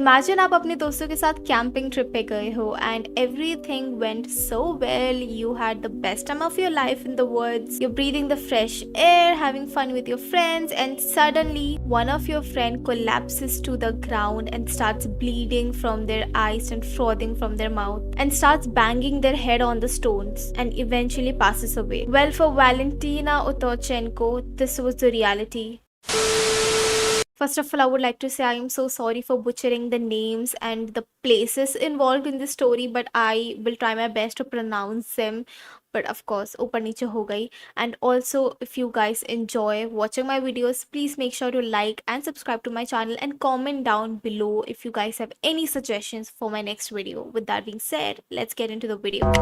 Imagine आप अपने दोस्तों के साथ कैंपिंग ट्रिप पे गए हो and everything went so well. You had the best time of your life in the woods. You're breathing the fresh air, having fun with your friends, and suddenly one of your friend collapses to the ground and starts bleeding from their eyes and frothing from their mouth and starts banging their head on the stones and eventually passes away. Well, for Valentina Utochenko, this was the reality. First of all, I would like to say I am so sorry for butchering the names and the places involved in this story, but I will try my best to pronounce them. But of course, ऊपर नीचे हो गई. And also, if you guys enjoy watching my videos, please make sure to like and subscribe to my channel and comment down below if you guys have any suggestions for my next video. With that being said, let's get into the video.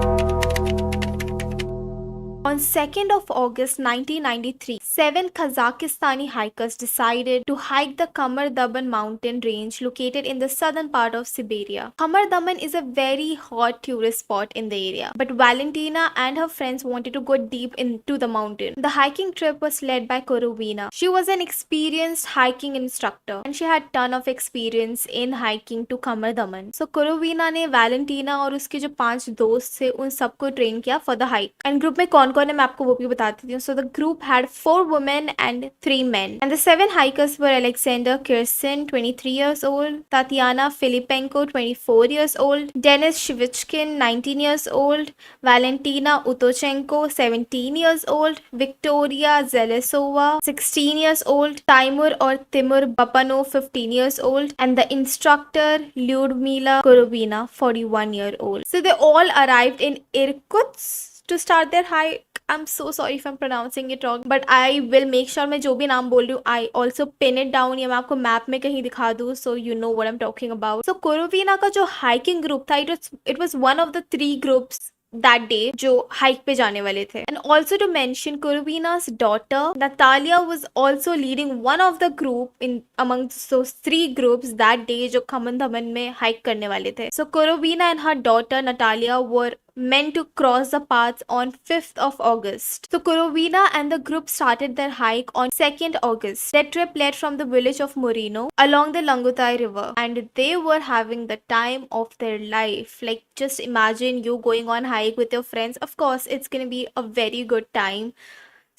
On 2nd of August 1993, 7 Kazakhstani hikers decided to hike the Khamar Daman mountain range located in the southern part of Siberia. Khamar Daman is a very hot tourist spot in the area, but Valentina and her friends wanted to go deep into the mountain. The hiking trip was led by Korovina. She was an experienced hiking instructor and she had ton of experience in hiking to Khamar Daman. So Korovina ने Valentina और उसके जो 5 दोस्त थे उन सबको train किया for the hike. And group में कौन कौन है मैं आपको वो भी बता देती हूँ. So the group had 4 women and 3 men. And the 7 hikers were Alexander Kirsin, 23 years old, Tatiana Filipenko, 24 years old, Denis Shvichkin, 19 years old, Valentina Utochenko, 17 years old, Victoria Zelesova, 16 years old, Timur or Timur Bapano, 15 years old, and the instructor Lyudmila Korovina, 41-year-old. So they all arrived in Irkutsk to start their hike. I'm so sorry if I'm pronouncing it wrong, but I will make sure मैं जो भी नाम बोल रही हूँ I also pin it down या मैं आपको मैप में कहीं दिखा दूँ so you know what I'm talking about. So Korovina का जो hiking group था it was one of the 3 groups that day जो hike पे जाने वाले थे. And also to mention, Korovina's daughter Natalia was also leading one of the group in amongst those 3 groups that day जो खमन धमन में hike करने वाले थे. So Korovina and her daughter Natalia were meant to cross the paths on 5th of August. So Korovina and the group started their hike on 2nd August. Their trip led from the village of Morino along the Langutai river and they were having the time of their life. Like just imagine you going on hike with your friends. Of course, it's gonna be a very good time.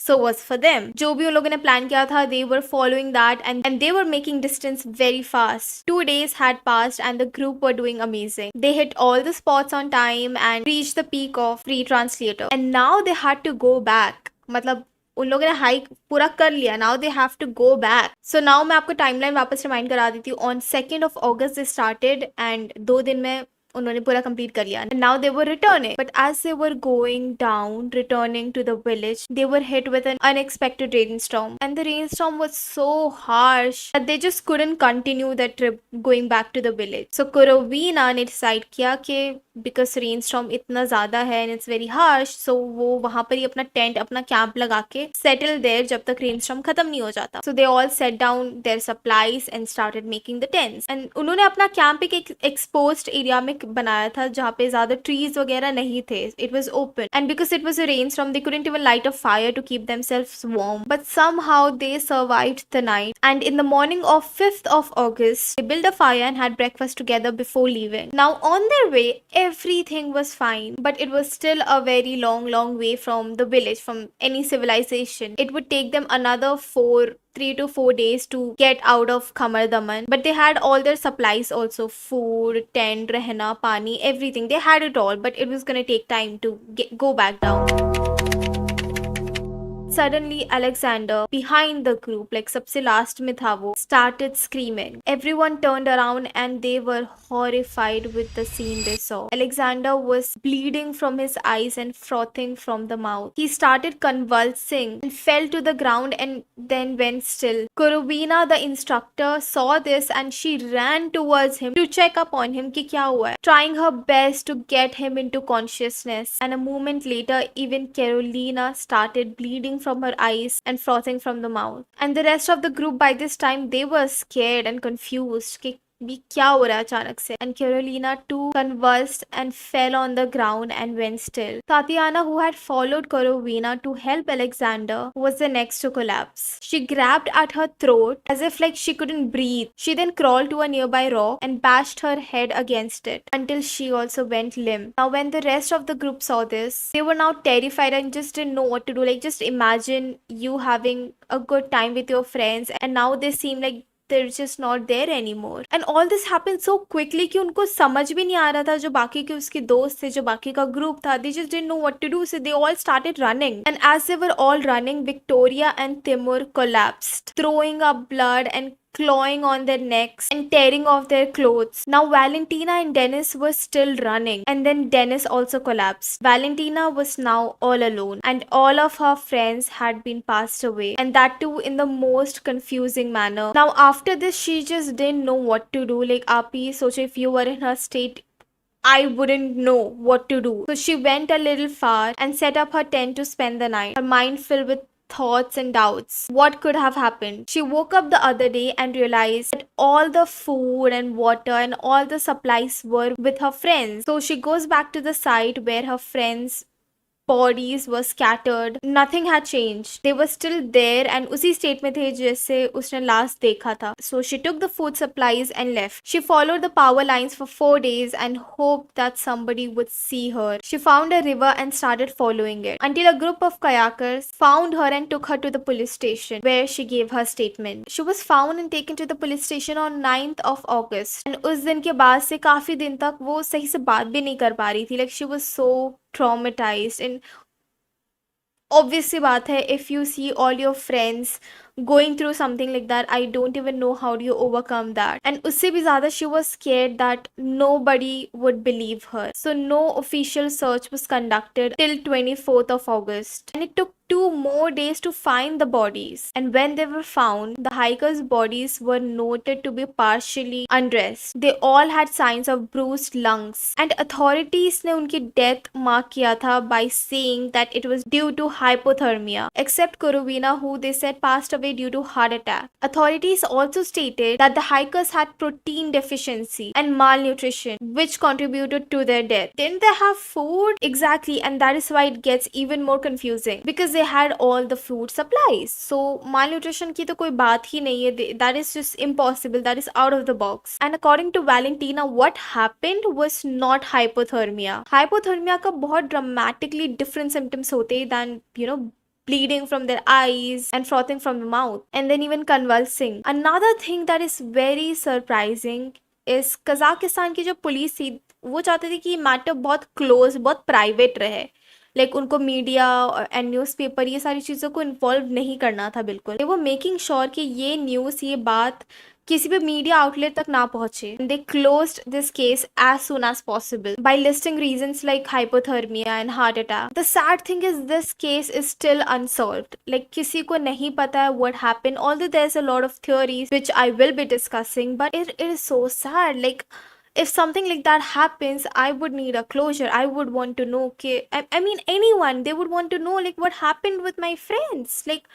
So was for them. जो भी उन लोगों ने plan किया था, they were following that and they were making distance very fast. 2 days had passed and the group were doing amazing. They hit all the spots on time and reached the peak of Free Translator. And now they had to go back. मतलब उन लोगों ने hike पूरा कर लिया. Now they have to go back. So now मैं आपको timeline वापस रिमाइंड करा देती हूँ. On 2nd of August they started and 2 दिन में उन्होंने पूरा कंप्लीट कर लिया. Now they were returning but as they were going down returning to the village they were hit with an unexpected rain storm and the rain storm was so harsh that they just couldn't continue the trip going back to the village. So Korovina ने decide किया कि because rain storm इतना ज्यादा है and it's very harsh सो वो वहां पर ही अपना टेंट अपना कैंप लगा के सेटल देयर जब तक रेन स्टॉर्म खत्म नहीं हो जाता. So they all set down their supplies and started making the tents and उन्होंने अपना कैंप एक एक्सपोज्ड एरिया में बनाया था जहाँ पे ज्यादा ट्रीज वगैरह नहीं थे. It was open and because it was a rain storm they couldn't even light a fire to keep themselves warm but somehow they survived the night and in the morning of 5th of August they built a fire and had breakfast together before leaving. Now on their way everything was fine but it was still a very long way from the village, from any civilization. It would take them another 3 to 4 days to get out of Khamar Daman, but they had all their supplies also, food, tent, rehna, pani, everything. They had it all, but it was gonna take time to go back down. Suddenly Alexander, behind the group, like सबसे last में था वो, started screaming. Everyone turned around and they were horrified with the scene they saw. Alexander was bleeding from his eyes and frothing from the mouth. He started convulsing and fell to the ground and then went still. Korovina, the instructor, saw this and she ran towards him to check up on him कि क्या हुआ है, trying her best to get him into consciousness. And a moment later, even Carolina started bleeding from her eyes and frothing from the mouth. And the rest of the group by this time they were scared and confused कि भी क्या हो रहा है अचानक से. And Carolina too convulsed and fell on the ground and went still. Tatiana, who had followed Korovina to help Alexander, was the next to collapse. She grabbed at her throat as if like she couldn't breathe. She then crawled to a nearby rock and bashed her head against it until she also went limp. Now when the rest of the group saw this, they were now terrified and just didn't know what to do. Like, just imagine you having a good time with your friends and now they seem like they're just not there anymore. And all this happened so quickly कि उनको समझ भी नहीं आ रहा था, जो बाकी के उसके दोस्त थे, जो बाकी का ग्रुप था, they just didn't know what to do, so they all started running. And as they were all running, Victoria and Timur collapsed, throwing up blood and clawing on their necks and tearing off their clothes. Now Valentina and Dennis were still running, and then Dennis also collapsed. Valentina was now all alone, and all of her friends had been passed away, and that too in the most confusing manner. Now after this, she just didn't know what to do. Like, Api, so if you were in her state, I wouldn't know what to do. So she went a little far and set up her tent to spend the night, her mind filled with thoughts and doubts. What could have happened? She woke up the other day and realized that all the food and water and all the supplies were with her friends. So she goes back to the site where her friends bodies were scattered. Nothing had changed. They were still there and उसी state में थे जैसे उसने last देखा था. So she took the food supplies and left. She followed the power lines for 4 days and hoped that somebody would see her. She found a river and started following it until a group of kayakers found her and took her to the police station where she gave her statement. She was found and taken to the police station on 9th of August. And उस दिन के बाद से काफी दिन तक वो सही से बात भी नहीं कर पा रही थी. Like, she was so traumatized. And obviously baat hai, if you see all your friends going through something like that, I don't even know how do you overcome that. And usse bhi zyada she was scared that nobody would believe her, so no official search was conducted till 24th of August, and it took 2 more days to find the bodies. And when they were found, the hikers' bodies were noted to be partially undressed. They all had signs of bruised lungs, and authorities ने उनकी death mark किया था by saying that it was due to hypothermia, except Korovina, who they said passed away due to heart attack. Authorities also stated that the hikers had protein deficiency and malnutrition, which contributed to their death. Didn't they have food? Exactly, and that is why it gets even more confusing, because they had all the food supplies. So malnutrition की तो कोई बात ही नहीं है. That is just impossible. That is out of the box. And according to Valentina, what happened was not hypothermia. Hypothermia का बहुत dramatically different symptoms होते हैं than, you know, bleeding from their eyes and frothing from the mouth and then even convulsing. Another thing that is very surprising is Kazakhstan की जो police थी वो चाहते थे कि मैटर बहुत क्लोज, बहुत प्राइवेट रहे. लाइक उनको मीडिया एंड न्यूज़पेपर ये सारी चीज़ों को इन्वॉल्व नहीं करना था बिल्कुल. वो मेकिंग श्योर कि ये न्यूज़, ये बात किसी भी मीडिया आउटलेट तक ना पहुंचे. They closed this case as soon as possible by listing reasons like hypothermia and heart attack. The sad thing is this case is still unsolved. Like किसी को नहीं पता है what happened, although there is a lot of theories which I will be discussing, but it is so sad. Like, if something like that happens, I would need a closure. I would want to know, okay, I mean anyone, they would want to know like what happened with my friends. Like,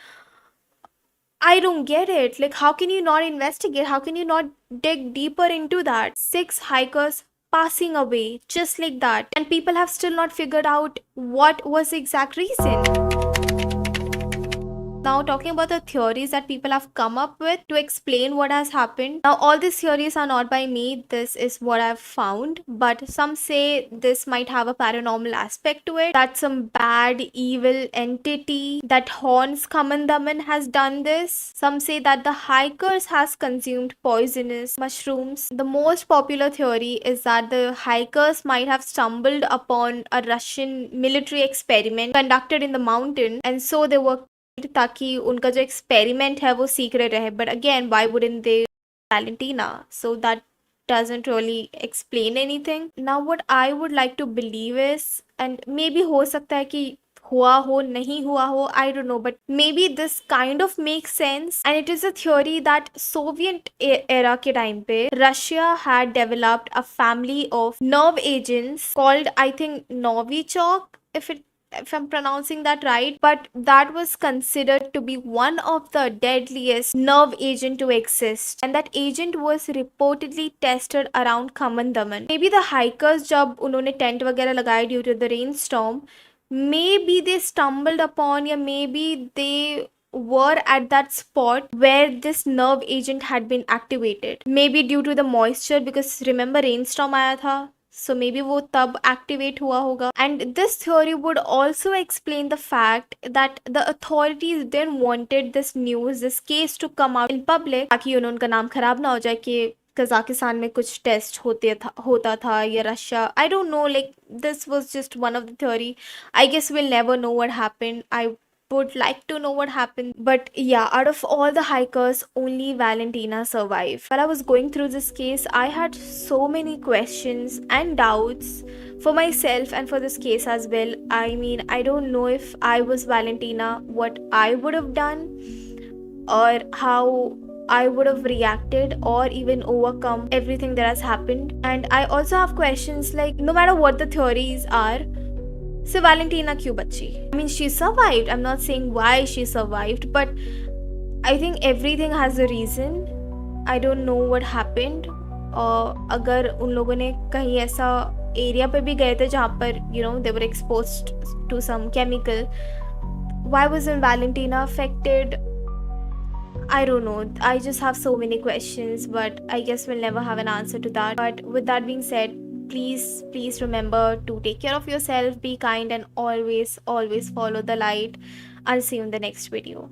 I don't get it. Like, how can you not investigate? How can you not dig deeper into that? 6 hikers passing away just like that, and people have still not figured out what was the exact reason. Now, talking about the theories that people have come up with to explain what has happened. Now, all these theories are not by me. This is what I've found. But some say this might have a paranormal aspect to it. That some bad, evil entity that haunts Kamandaman has done this. Some say that the hikers has consumed poisonous mushrooms. The most popular theory is that the hikers might have stumbled upon a Russian military experiment conducted in the mountain, and so they were ताकि उनका जो experiment है वो secret रहे. But again, why wouldn't they Valentina? So that doesn't really explain anything. Now what I would like to believe is, and maybe हो सकता है कि हुआ हो, नहीं हुआ हो, I don't know, but maybe this kind of makes sense. And it is a theory that Soviet era के time पे Russia had developed a family of nerve agents called, I think, Novichok, if it if I'm pronouncing that right, but that was considered to be one of the deadliest nerve agent to exist. And that agent was reportedly tested around Kamandaman. Maybe the hikers जब उन्होंने tent वगैरह लगाए due to the rainstorm, maybe they stumbled upon, या maybe they were at that spot where this nerve agent had been activated. Maybe due to the moisture, because remember rainstorm आया था, so maybe वो तब activate हुआ होगा. And this theory would also explain the fact that the authorities didn't wanted this news, this case to come out in public, ताकि उनका नाम खराब ना हो जाए कि कजाकिस्तान में कुछ टेस्ट होता था या Russia. I don't know, like this was just one of the theory. I guess we'll never know what happened. I would like to know what happened. But yeah, out of all the hikers, only Valentina survived. While I was going through this case, I had so many questions and doubts for myself and for this case as well. I mean, I don't know if I was Valentina, what I would have done, or how I would have reacted or even overcome everything that has happened. And I also have questions like, no matter what the theories are, so Valentina क्यों बची? I mean, she survived. I'm not saying why she survived, but I think everything has a reason. I don't know what happened. और अगर उन लोगों ने कहीं ऐसा area पे भी गए थे जहाँ पर they were exposed to some chemical, why wasn't Valentina affected? I don't know. I just have so many questions, but I guess we'll never have an answer to that. But with that being said, please remember to take care of yourself, be kind, and always follow the light. I'll see you in the next video.